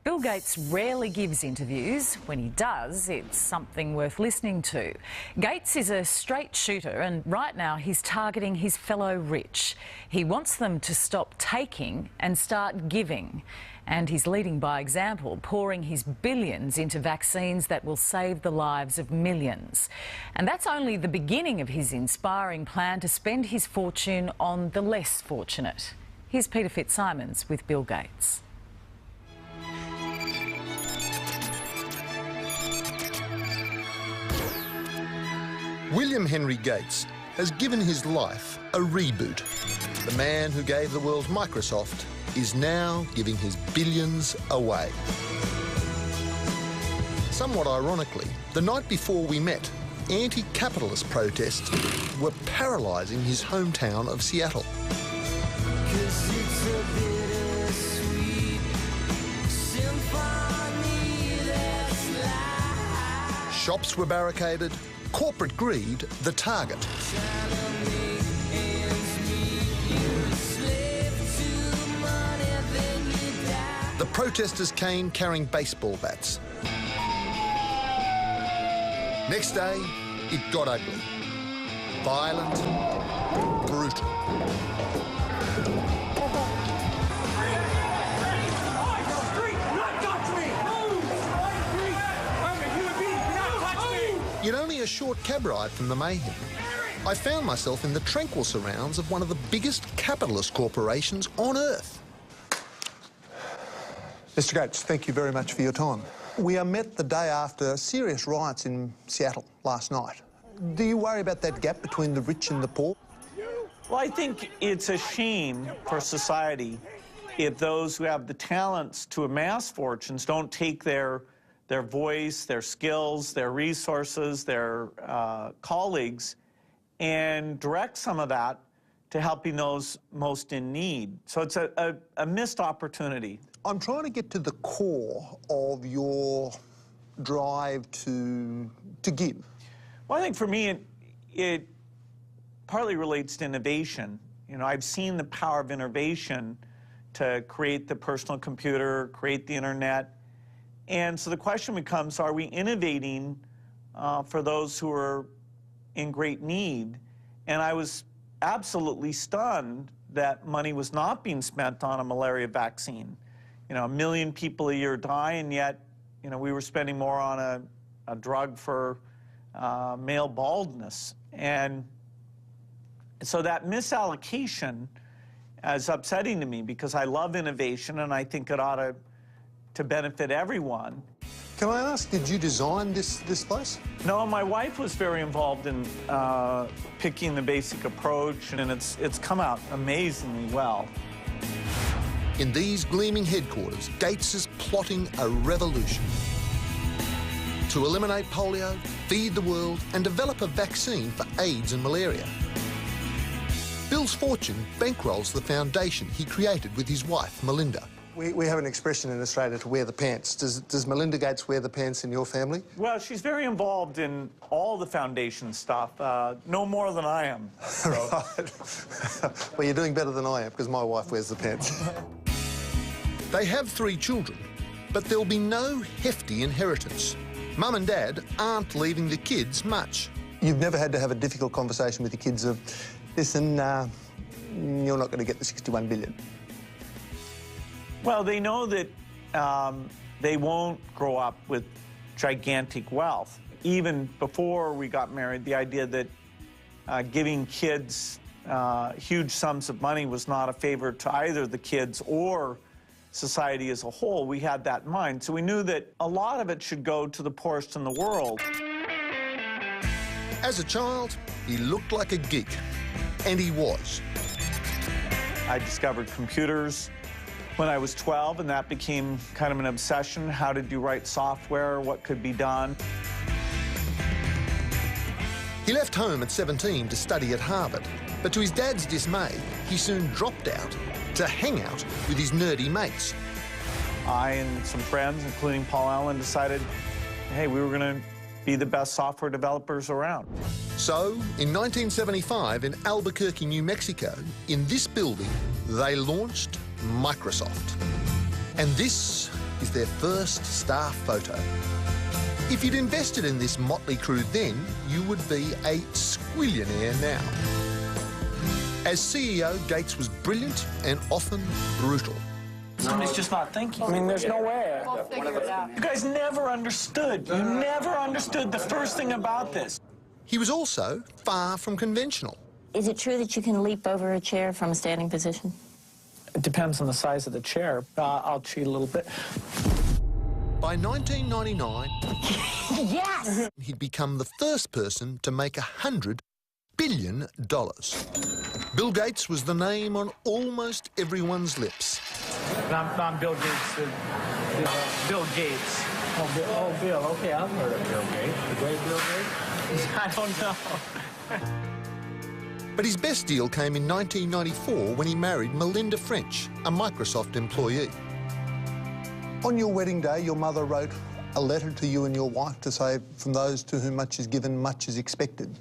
Bill Gates rarely gives interviews. When he does, it's something worth listening to. Gates is a straight shooter, and right now he's targeting his fellow rich. He wants them to stop taking and start giving. And he's leading by example, pouring his billions into vaccines that will save the lives of millions. And that's only the beginning of his inspiring plan to spend his fortune on the less fortunate. Here's Peter Fitzsimons with Bill Gates. William Henry Gates has given his life a reboot. The man who gave the world Microsoft is now giving his billions away. Somewhat ironically, the night before we met, anti-capitalist protests were paralysing his hometown of Seattle. Shops were barricaded, corporate greed the target. The protesters came carrying baseball bats. Next day, it got ugly. Violent, brutal. Yet only a short cab ride from the mayhem, I found myself in the tranquil surrounds of one of the biggest capitalist corporations on earth. Mr. Gates, thank you very much for your time. We are met the day after serious riots in Seattle last night. Do you worry about that gap between the rich and the poor? Well, I think it's a shame for society if those who have the talents to amass fortunes don't take their voice, their skills, their resources, their colleagues, and direct some of that to helping those most in need. So it's a missed opportunity. I'm trying to get to the core of your drive to give. Well, I think for me, it partly relates to innovation. You know, I've seen the power of innovation to create the personal computer, create the internet. And so the question becomes, are we innovating for those who are in great need? And I was absolutely stunned that money was not being spent on a malaria vaccine. You know, 1 million people a year die, and yet, you know, we were spending more on a drug for male baldness. And so that misallocation is upsetting to me because I love innovation and I think it ought to benefit everyone. Can I ask, did you design this place? No, my wife was very involved in picking the basic approach, and it's come out amazingly well. In these gleaming headquarters, Gates is plotting a revolution. To eliminate polio, feed the world, and develop a vaccine for AIDS and malaria. Bill's fortune bankrolls the foundation he created with his wife, Melinda. We have an expression in Australia to wear the pants. Does Melinda Gates wear the pants in your family? Well, she's very involved in all the foundation stuff, no more than I am. So. Right. Well, you're doing better than I am, because my wife wears the pants. They have 3 children, but there'll be no hefty inheritance. Mum and Dad aren't leaving the kids much. You've never had to have a difficult conversation with your kids of, listen, you're not going to get the 61 billion. Well, they know that they won't grow up with gigantic wealth. Even before we got married, the idea that giving kids huge sums of money was not a favor to either the kids or society as a whole, we had that in mind. So we knew that a lot of it should go to the poorest in the world. As a child, he looked like a geek, and he was. I discovered computers when I was 12, and that became kind of an obsession. How did you write software? What could be done? He left home at 17 to study at Harvard, but to his dad's dismay, he soon dropped out to hang out with his nerdy mates. I and some friends, including Paul Allen, decided, hey, we were going to be the best software developers around. So, in 1975, in Albuquerque, New Mexico, in this building, they launched Microsoft. And this is their first staff photo. If you'd invested in this motley crew then, you would be a squillionaire now. As CEO, Gates was brilliant and often brutal. Somebody's just not thinking. I mean, there's no way. You guys never understood. You never understood the first thing about this. He was also far from conventional. Is it true that you can leap over a chair from a standing position? It depends on the size of the chair. I'll cheat a little bit. By 1999, Yes! he'd become the first person to make $100 billion. Bill Gates was the name on almost everyone's lips. I'm Bill Gates. Bill Gates. Oh, Bill. Okay, I've heard of Bill Gates. The great Bill Gates? I don't know. But his best deal came in 1994 when he married Melinda French, a Microsoft employee. On your wedding day, your mother wrote a letter to you and your wife to say, from those to whom much is given, much is expected.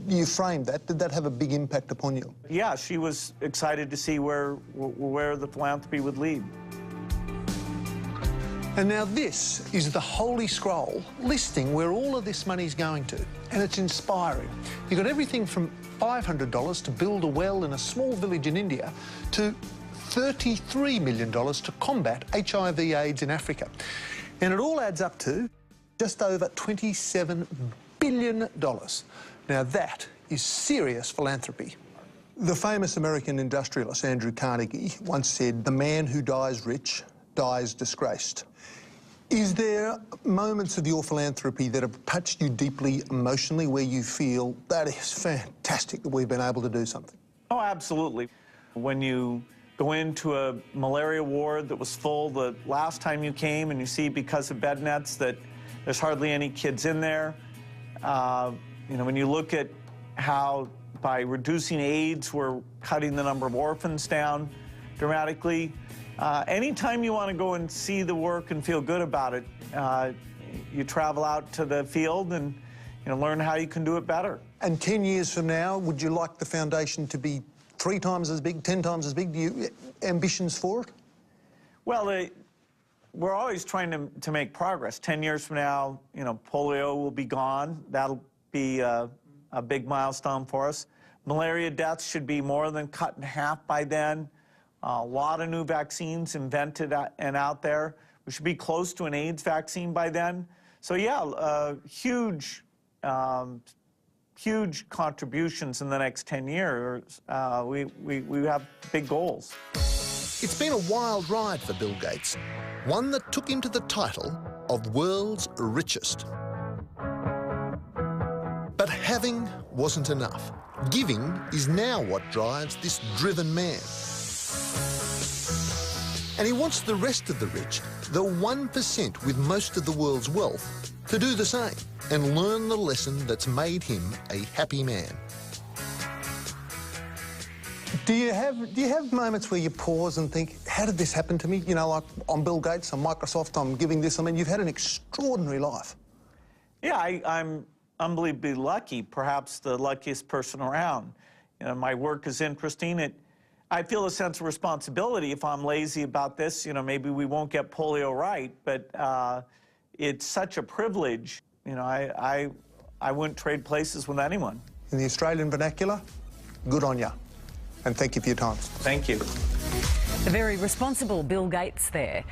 You framed that. Did that have a big impact upon you? Yeah, she was excited to see where the philanthropy would lead. And now this is the Holy Scroll listing where all of this money's going to, and it's inspiring. You've got everything from $500 to build a well in a small village in India to $33 million to combat HIV/AIDS in Africa. And it all adds up to just over $27 billion. Now that is serious philanthropy. The famous American industrialist Andrew Carnegie once said, "The man who dies rich dies disgraced." Is there moments of your philanthropy that have touched you deeply emotionally where you feel that is fantastic that we've been able to do something? Oh, absolutely. When you go into a malaria ward that was full the last time you came and you see because of bed nets that there's hardly any kids in there. You know, when you look at how by reducing AIDS, we're cutting the number of orphans down dramatically. Anytime you want to go and see the work and feel good about it, you travel out to the field and learn how you can do it better. And 10 years from now, would you like the foundation to be 3 times as big, 10 times as big? Do you ambitions for it? Well, we're always trying to make progress. 10 years from now, polio will be gone. That'll be a big milestone for us. Malaria deaths should be more than cut in half by then. A lot of new vaccines invented and out there. We should be close to an AIDS vaccine by then. So yeah, huge contributions in the next 10 years. We have big goals. It's been a wild ride for Bill Gates, one that took him to the title of world's richest. But having wasn't enough. Giving is now what drives this driven man. And he wants the rest of the rich, the 1% with most of the world's wealth, to do the same and learn the lesson that's made him a happy man. Do you have moments where you pause and think, how did this happen to me? You know, like I'm Bill Gates, I'm Microsoft, I'm giving this. I mean, you've had an extraordinary life. Yeah, I'm unbelievably lucky, perhaps the luckiest person around. My work is interesting. I feel a sense of responsibility if I'm lazy about this. Maybe we won't get polio right, but it's such a privilege. I wouldn't trade places with anyone. In the Australian vernacular, good on ya. And thank you for your time. Thank you. The very responsible Bill Gates there.